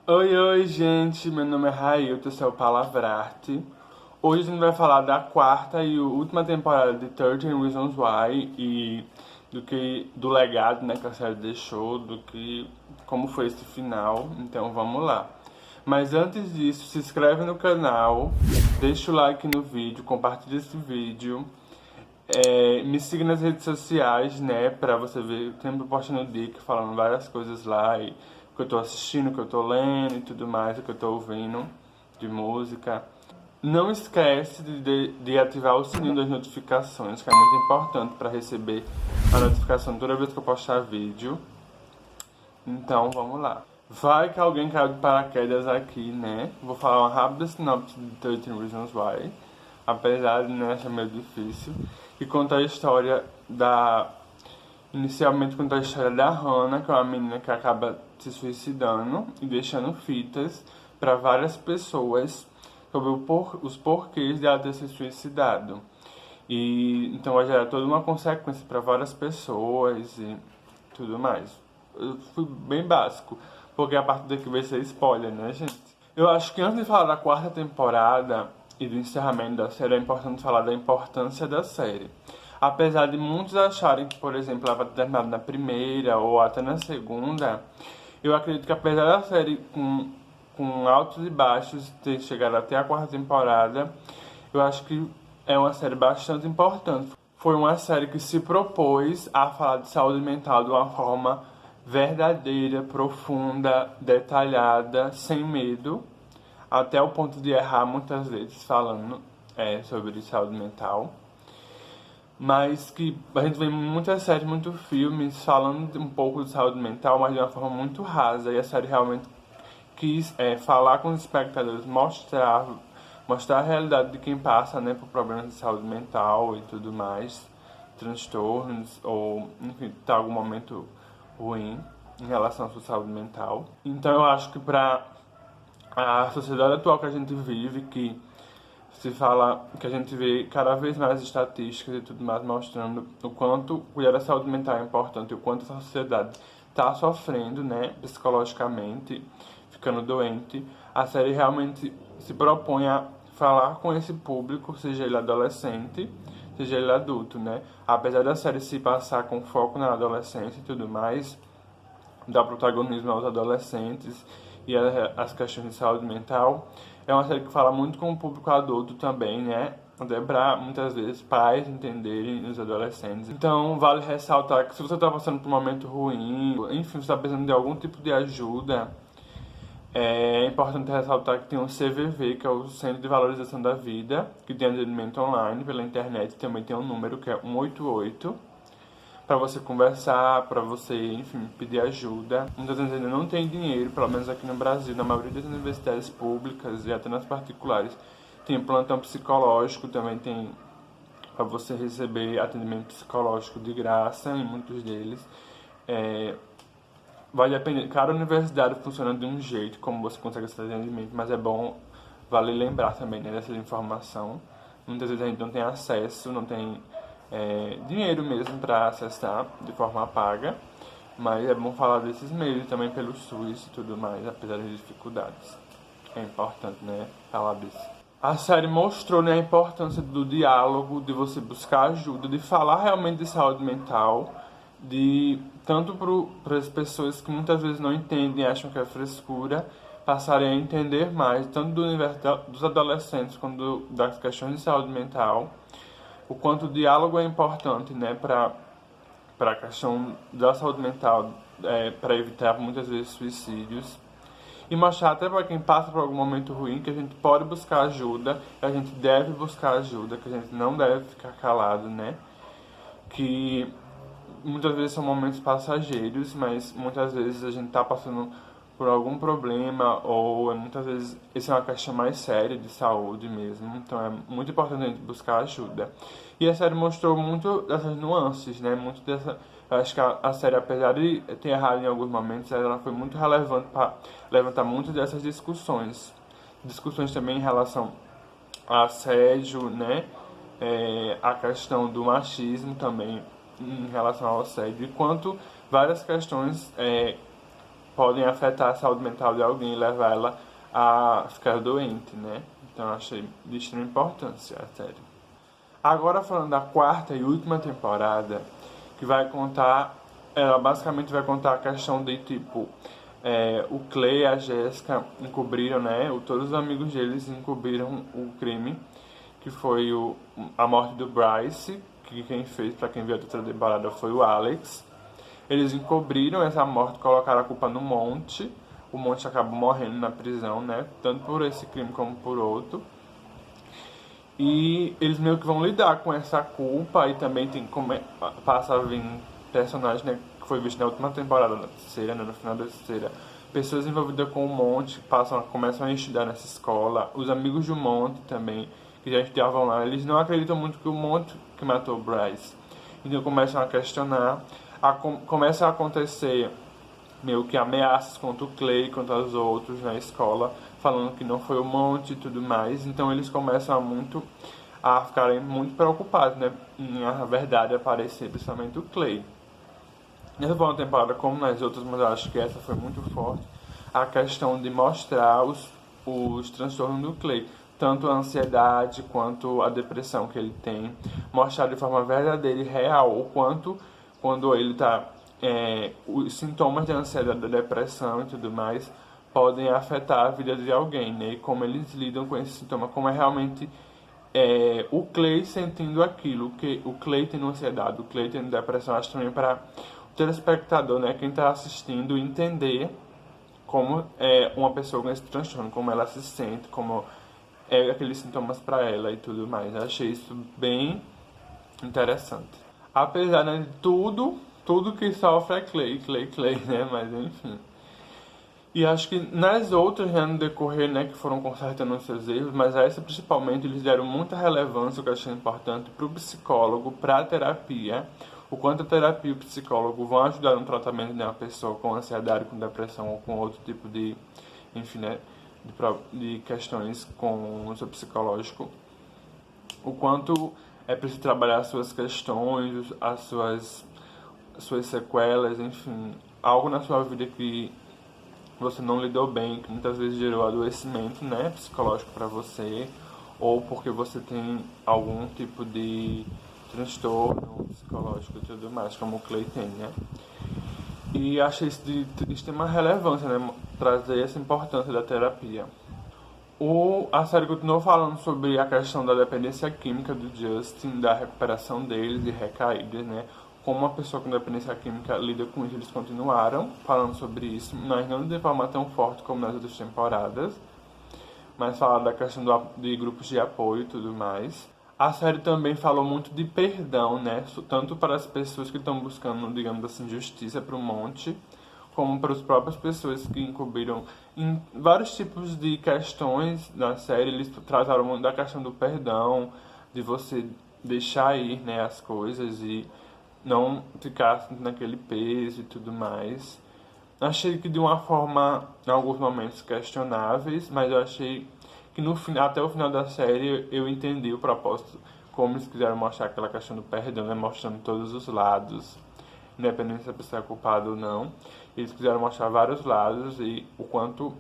Oi, oi, gente. Meu nome é Railton, esse é o Palavrarte. Hoje a gente vai falar da quarta e última temporada de 13 Reasons Why e do legado, né, que a série deixou, como foi esse final. Então vamos lá. Mas antes disso, se inscreve no canal, deixa o like no vídeo, compartilha esse vídeo. Me siga nas redes sociais, né, pra você ver, sempre postando dica, falando várias coisas lá, e o que eu tô assistindo, o que eu tô lendo e tudo mais, o que eu tô ouvindo de música. Não esquece de ativar o sininho das notificações, que é muito importante para receber a notificação toda vez que eu postar vídeo. Então, vamos lá. Vai que alguém caiu de paraquedas aqui, né? Vou falar uma rápida sinopse de 13 Reasons Why, apesar de né, ser meio difícil, que conta a história da... Inicialmente conta a história da Hannah, que é uma menina que acaba se suicidando e deixando fitas para várias pessoas sobre os porquês de ela ter se suicidado. E então vai gerar toda uma consequência para várias pessoas e tudo mais. Eu fui bem básico, porque a partir daqui vai ser spoiler, né, gente? Eu acho que antes de falar da quarta temporada e do encerramento da série, é importante falar da importância da série. Apesar de muitos acharem que, por exemplo, ela vai ter terminado na primeira ou até na segunda, eu acredito que apesar da série com altos e baixos ter chegado até a quarta temporada, eu acho que é uma série bastante importante. Foi uma série que se propôs a falar de saúde mental de uma forma verdadeira, profunda, detalhada, sem medo, até o ponto de errar muitas vezes falando sobre saúde mental. Mas que a gente vê muitas séries, muitos filmes falando um pouco de saúde mental, mas de uma forma muito rasa. E a série realmente quis falar com os espectadores, mostrar a realidade de quem passa, né, por problemas de saúde mental e tudo mais, transtornos, ou, enfim, tá algum momento ruim em relação à sua saúde mental. Então eu acho que para a sociedade atual que a gente vive, que se fala, que a gente vê cada vez mais estatísticas e tudo mais mostrando o quanto cuidar da saúde mental é importante e o quanto a sociedade está sofrendo, né, psicologicamente, ficando doente, a série realmente se propõe a falar com esse público, seja ele adolescente, seja ele adulto, né? Apesar da série se passar com foco na adolescência e tudo mais, dá protagonismo aos adolescentes e as questões de saúde mental. É uma série que fala muito com o público adulto também, né? Até para muitas vezes pais entenderem os adolescentes. Então vale ressaltar que se você está passando por um momento ruim, enfim, você está precisando de algum tipo de ajuda, é importante ressaltar que tem o CVV, que é o Centro de Valorização da Vida, que tem atendimento online pela internet, também tem um número que é 188 para você conversar, para você, enfim, pedir ajuda. Muitas vezes ainda não tem dinheiro, pelo menos aqui no Brasil, na maioria das universidades públicas e até nas particulares. Tem plantão psicológico, também tem para você receber atendimento psicológico de graça em muitos deles. Vai depender, cada universidade funciona de um jeito, como você consegue esse atendimento, mas é bom, vale lembrar também, né, dessa informação. Muitas vezes a gente não tem acesso, não tem dinheiro mesmo para acessar de forma paga, mas é bom falar desses meios também pelo SUS e tudo mais, apesar das dificuldades. É importante, né, falar disso. A série mostrou, né, a importância do diálogo, de você buscar ajuda, de falar realmente de saúde mental, de tanto para as pessoas que muitas vezes não entendem, acham que é frescura, passarem a entender mais, tanto do universo dos adolescentes quanto das questões de saúde mental, o quanto o diálogo é importante, né, para a questão da saúde mental, para evitar muitas vezes suicídios. E mostrar até para quem passa por algum momento ruim que a gente pode buscar ajuda, que a gente deve buscar ajuda, que a gente não deve ficar calado, né? Que muitas vezes são momentos passageiros, mas muitas vezes a gente está passando por algum problema ou muitas vezes isso é uma questão mais séria de saúde mesmo, então é muito importante a gente buscar ajuda. E a série mostrou muito dessas nuances, né? Muito dessa, eu acho que a série, apesar de ter errado em alguns momentos, ela foi muito relevante para levantar muitas dessas discussões. Discussões também em relação a assédio, né? A questão do machismo também em relação ao assédio, enquanto várias questões podem afetar a saúde mental de alguém e levar ela a ficar doente, né? Então eu achei de extrema importância a série. Agora falando da quarta e última temporada, que vai contar, ela basicamente vai contar a questão de tipo, o Clay e a Jéssica encobriram, né? Todos os amigos deles encobriram o crime, que foi a morte do Bryce, que quem fez, pra quem viu a terceira temporada, foi o Alex. Eles encobriram essa morte, colocaram a culpa no Monte. O Monte acabou morrendo na prisão, né? Tanto por esse crime como por outro. E eles meio que vão lidar com essa culpa. E também tem como passa a vir personagem, né, que foi visto na última temporada, na terceira, né, no final da terceira. Pessoas envolvidas com o Monte começam a estudar nessa escola. Os amigos do Monte também, que já estavam lá, eles não acreditam muito que o Monte que matou o Bryce. Então começam a questionar. Começa a acontecer meio que ameaças contra o Clay, contra os outros na escola, falando que não foi o Monte e tudo mais. Então eles começam a ficarem muito preocupados, né, em a verdade aparecer, principalmente o Clay. Nessa foi uma temporada como nas outras, mas eu acho que essa foi muito forte, a questão de mostrar os transtornos do Clay, tanto a ansiedade quanto a depressão que ele tem, mostrar de forma verdadeira e real o quanto quando ele está os sintomas de ansiedade, da depressão e tudo mais podem afetar a vida de alguém, né? E como eles lidam com esse sintoma, como é realmente o Clay sentindo aquilo, que o Clay tendo ansiedade, o Clay tendo depressão. Acho também para o telespectador, né, quem está assistindo, entender como é uma pessoa com esse transtorno, como ela se sente, como é aqueles sintomas para ela e tudo mais. Eu achei isso bem interessante. Apesar, né, de tudo que sofre é Clay, né, mas enfim. E acho que nas outras, né, no decorrer, né, que foram consertando os seus erros, mas a essa principalmente eles deram muita relevância, o que eu achei importante, para o psicólogo, para a terapia, o quanto a terapia e o psicólogo vão ajudar no tratamento de uma pessoa com ansiedade, com depressão ou com outro tipo de, enfim, né, de questões com o seu psicológico, o quanto é preciso trabalhar as suas questões, as suas sequelas, enfim, algo na sua vida que você não lidou bem, que muitas vezes gerou adoecimento, né, psicológico para você, ou porque você tem algum tipo de transtorno psicológico e tudo mais, como o Clay tem, né. E achei isso de extrema relevância, né, trazer essa importância da terapia. A série continuou falando sobre a questão da dependência química do Justin, da recuperação dele, de recaídas, né? Como uma pessoa com dependência química lida com isso. Eles continuaram falando sobre isso, mas não de forma tão forte como nas outras temporadas, mas falaram da questão de grupos de apoio e tudo mais. A série também falou muito de perdão, né? Tanto para as pessoas que estão buscando, digamos assim, justiça para o Monte, como para as próprias pessoas que encobriram. Em vários tipos de questões na série, eles trataram muito da questão do perdão, de você deixar ir, né, as coisas e não ficar naquele peso e tudo mais. Achei que de uma forma, em alguns momentos, questionáveis, mas eu achei que no final, até o final da série eu entendi o propósito, como eles quiseram mostrar aquela questão do perdão, né, mostrando todos os lados, independente se a pessoa é culpada ou não. Eles quiseram mostrar vários lados e o quanto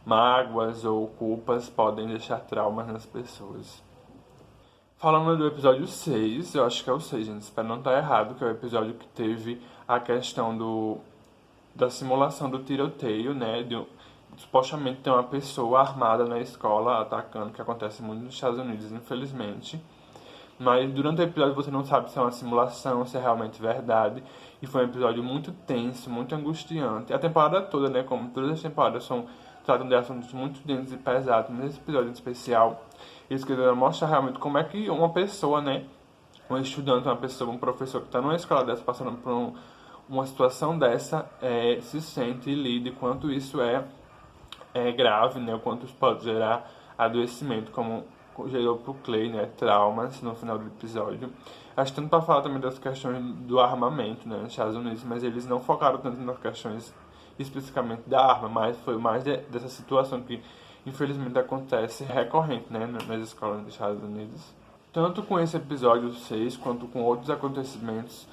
mágoas ou culpas podem deixar traumas nas pessoas. Falando do episódio 6, eu acho que é o 6, gente, espero não estar errado, que é o episódio que teve a questão da simulação do tiroteio, né, supostamente tem uma pessoa armada na escola atacando, que acontece muito nos Estados Unidos, infelizmente. Mas durante o episódio você não sabe se é uma simulação, se é realmente verdade. E foi um episódio muito tenso, muito angustiante. A temporada toda, né, como todas as temporadas, tratam de assuntos muito densos e pesados. Mas nesse episódio em especial, eles quiseram mostrar realmente como é que uma pessoa, né, um estudante, uma pessoa, um professor que está numa escola dessa, passando por uma situação dessa, se sente e lida, e quanto isso é grave, né, o quanto isso pode gerar adoecimento, como gerou pro Clay, né, traumas no final do episódio. Acho tanto para falar também das questões do armamento, né, nos Estados Unidos, mas eles não focaram tanto nas questões especificamente da arma, mas foi mais dessa situação que infelizmente acontece recorrente, né, nas escolas dos Estados Unidos. Tanto com esse episódio 6 quanto com outros acontecimentos,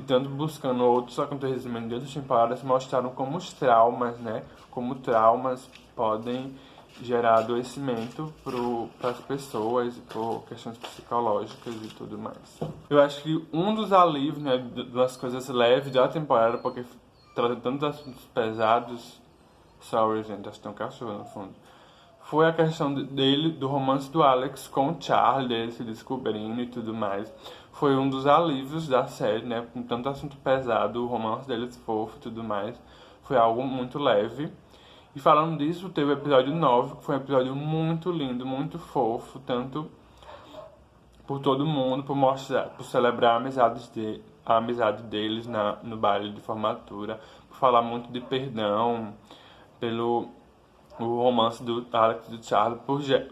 tanto buscando outros acontecimentos de outras temporadas, mostraram como os traumas, né? Como traumas podem gerar adoecimento para as pessoas, por questões psicológicas e tudo mais. Eu acho que um dos alívios, né, das coisas leves da temporada, porque trata tantos assuntos pesados, sorry gente, acho que tem um cachorro no fundo, foi a questão dele, do romance do Alex com o Charlie, dele se descobrindo e tudo mais. Foi um dos alívios da série, né, com tanto assunto pesado, o romance deles fofo e tudo mais, foi algo muito leve. E falando disso, teve o episódio 9, que foi um episódio muito lindo, muito fofo, tanto por todo mundo, por mostrar, por celebrar a amizade deles no baile de formatura, por falar muito de perdão, pelo o romance do Alex e do Charlie,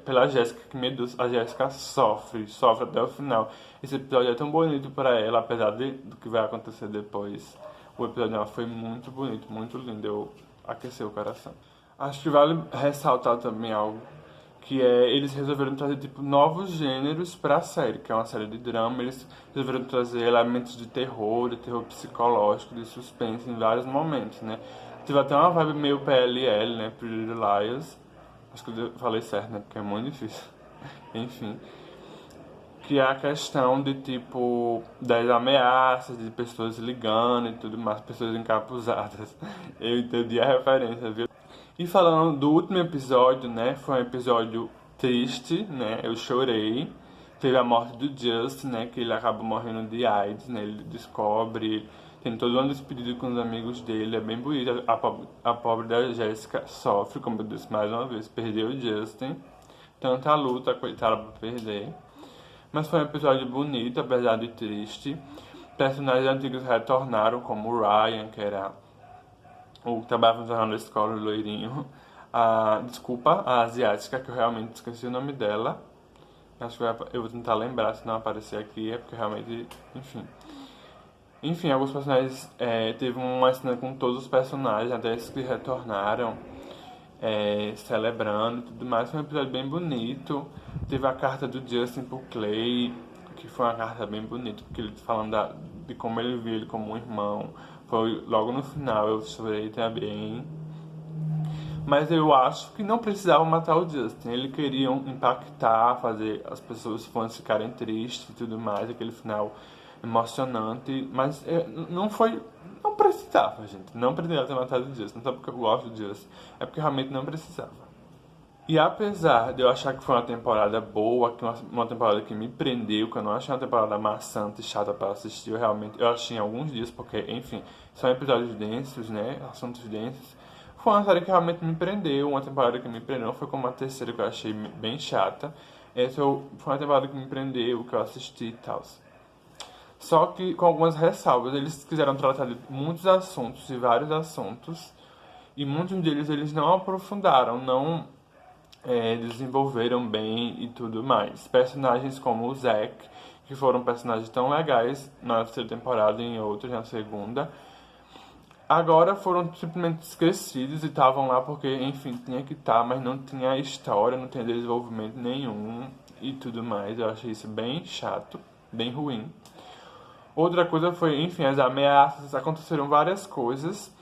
pela Jéssica, que meu Deus, a Jéssica sofre até o final. Esse episódio é tão bonito para ela, apesar do que vai acontecer depois. O episódio dela foi muito bonito, muito lindo, aqueceu o coração. Acho que vale ressaltar também algo, que é, eles resolveram trazer, tipo, novos gêneros pra série, que é uma série de drama, eles resolveram trazer elementos de terror psicológico, de suspense em vários momentos, né? Tive até uma vibe meio PLL, né, Pretty Little Liars, acho que eu falei certo, né, porque é muito difícil, enfim. Que é a questão de, tipo, das ameaças, de pessoas ligando e tudo mais, pessoas encapuzadas. Eu entendi a referência, viu? E falando do último episódio, né, foi um episódio triste, né, eu chorei. Teve a morte do Justin, né, que ele acaba morrendo de AIDS, né, ele descobre, tem todo um despedido com os amigos dele, é bem bonito. A pobre da Jéssica sofre, como eu disse mais uma vez, perdeu o Justin. Tanta luta, coitada, pra perder. Mas foi um episódio bonito, apesar de triste. Personagens antigos retornaram, como o Ryan, que era o que trabalhava no jornal da escola, o loirinho. Desculpa, a asiática, que eu realmente esqueci o nome dela. Acho que eu vou tentar lembrar, se não aparecer aqui, é porque realmente, enfim. Enfim, alguns personagens, teve uma cena com todos os personagens, até esses que retornaram, celebrando e tudo mais. Foi um episódio bem bonito. Teve a carta do Justin pro Clay, que foi uma carta bem bonita, porque ele falando de como ele viu ele como um irmão. Foi logo no final, eu chorei também. Mas eu acho que não precisavam matar o Justin. Eles queriam impactar, fazer as pessoas, os fãs ficarem tristes e tudo mais, aquele final emocionante. Mas não foi. Não precisava, gente. Não precisava ter matado o Justin. Não só porque eu gosto do Justin. É porque realmente não precisava. E apesar de eu achar que foi uma temporada boa, que uma temporada que me prendeu, que eu não achei uma temporada maçante e chata para assistir, eu achei em alguns dias, porque, enfim, são episódios densos, né, assuntos densos. Foi uma série que realmente me prendeu, uma temporada que me prendeu, foi como a terceira que eu achei bem chata. Foi uma temporada que me prendeu, que eu assisti e tal. Só que com algumas ressalvas, eles quiseram tratar de muitos assuntos, e vários assuntos, e muitos deles eles não aprofundaram, não desenvolveram bem e tudo mais. Personagens como o Zack, que foram personagens tão legais na terceira temporada e em outras na segunda, agora foram simplesmente esquecidos e estavam lá porque, enfim, tinha que estar, mas não tinha história, não tinha desenvolvimento nenhum e tudo mais. Eu achei isso bem chato, bem ruim. Outra coisa foi, enfim, as ameaças. Aconteceram várias coisas,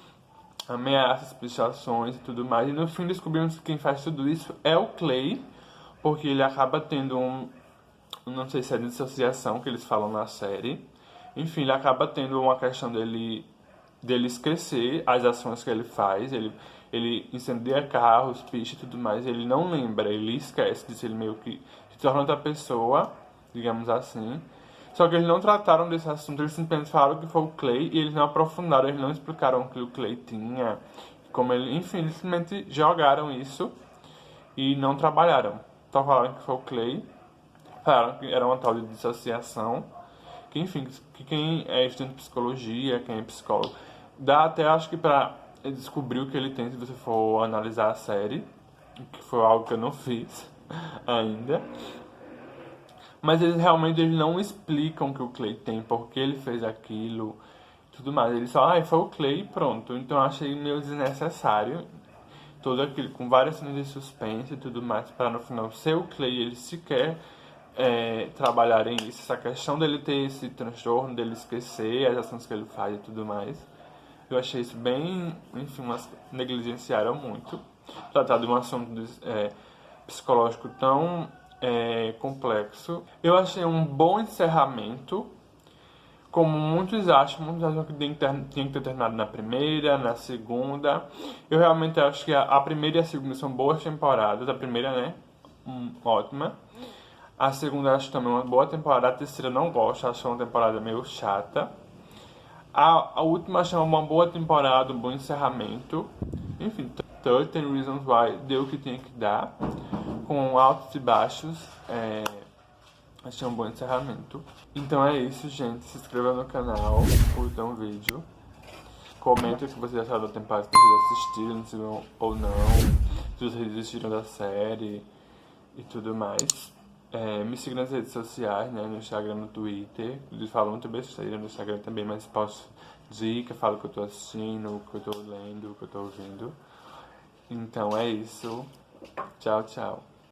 ameaças, pichações e tudo mais. E no fim descobrimos que quem faz tudo isso é o Clay, porque ele acaba tendo não sei se é dissociação que eles falam na série. Enfim, ele acaba tendo uma questão dele esquecer as ações que ele faz. Ele incendia carros, picha e tudo mais. Ele não lembra, ele esquece disso. Ele meio que se torna outra pessoa, digamos assim. Só que eles não trataram desse assunto, eles simplesmente falaram que foi o Clay e eles não aprofundaram, eles não explicaram o que o Clay tinha, como ele, enfim, eles simplesmente jogaram isso e não trabalharam. Só falaram que foi o Clay, falaram que era uma tal de dissociação, que enfim, que quem é estudante de psicologia, quem é psicólogo, dá até acho que pra descobrir o que ele tem se você for analisar a série, que foi algo que eu não fiz ainda. Mas eles não explicam que o Clay tem, porque ele fez aquilo, tudo mais. Eles só, foi o Clay e pronto. Então eu achei meio desnecessário todo aquilo, com várias cenas de suspense e tudo mais, para no final ser o Clay, ele sequer trabalharem isso, essa questão dele ter esse transtorno, dele esquecer as ações que ele faz e tudo mais. Eu achei isso bem, enfim, negligenciaram muito. Tratar de um assunto psicológico tão complexo. Eu achei um bom encerramento, como muitos acham que tinha que ter terminado na primeira, na segunda. Eu realmente acho que a primeira e a segunda são boas temporadas. A primeira, né, ótima. A segunda acho também uma boa temporada. A terceira não gosto, acho uma temporada meio chata. A última acho uma boa temporada, um bom encerramento. Enfim, 13 Reasons Why deu o que tinha que dar, com altos e baixos. Achei um bom encerramento. Então é isso, gente. Se inscreva no canal, curtam o vídeo. Comentem o que vocês acharam da temporada, se vocês assistiram ou não. Se vocês desistiram da série e tudo mais. Me sigam nas redes sociais, né? No Instagram, no Twitter. Eu falo muito besteira no Instagram também, mas posto dica, falo o que eu tô assistindo, o que eu tô lendo, o que eu tô ouvindo. Então é isso. Tchau, tchau.